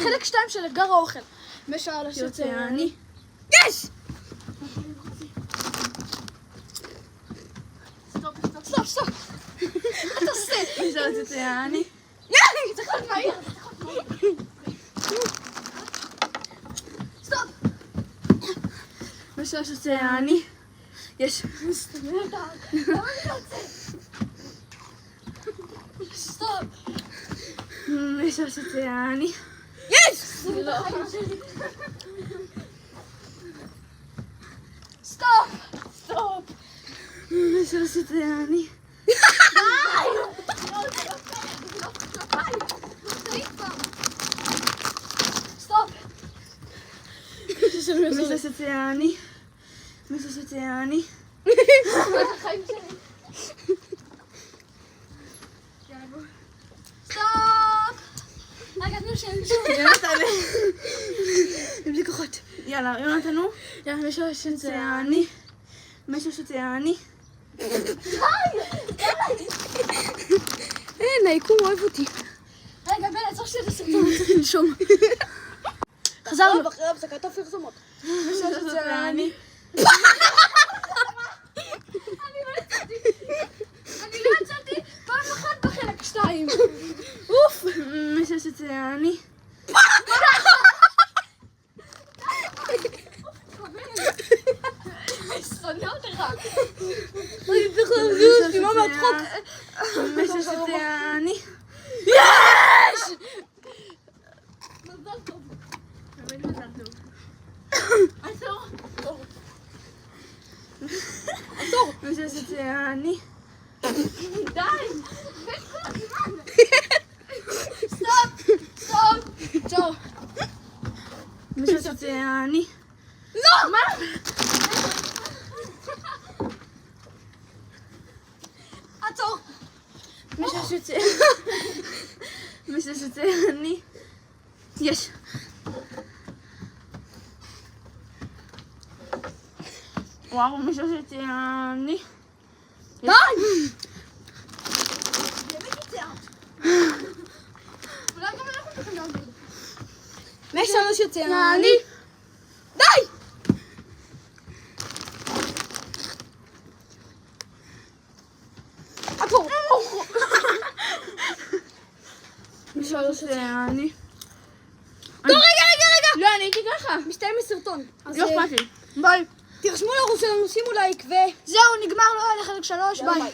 חלק 2 של אתגר האוכל. משעל שיוצא אני. יש! סטופ. אתה עושה? משעל שיוצא אני. צריך להיות מהיר. סטופ. משעל שיוצא אני. יש. סטופ. משעל שיוצא אני. יש! סטופ. משעל שיוצא אני. סטופ. משעל שיוצא אני. משעל שיוצא אני. סטופ. רגע, תנו שם. יונתן. בלי כוחות. יאללה, יונתן נו. יאללה, משעל שיוצא אני. משעל שיוצא אני. אין, היקום אוהב אותי. רגע, בן, עצור שלי את הסרטון. צריך לנשום. חזרנו. אחרי הפסקת הפרסומות. משעל שיוצא אני. אני לא יצאתי פעם אחת בחלק 2. אוף. משעל שיוצא אני. שונא אותך. מה מהצחוק? משעל שיוצא אני. יש! מזל טוב. עצור. משעל שיוצא אני. די. סטופ. עצור. משעל שיוצא אני. לא! מה? עצור. משעל שיוצא. משעל שיוצא אני. יש. וואו, משעל שיוצא אני. די! משעל שיוצא אני. די! עצור. משעל שיוצא אני. לא, רגע. לא, אני הייתי ככה. מסתיים הסרטון. לא אכפת לי. ביי. תרשמו לערוץ שלנו, שימו לייק וזהו, נגמר לו לחלק 3, ביי.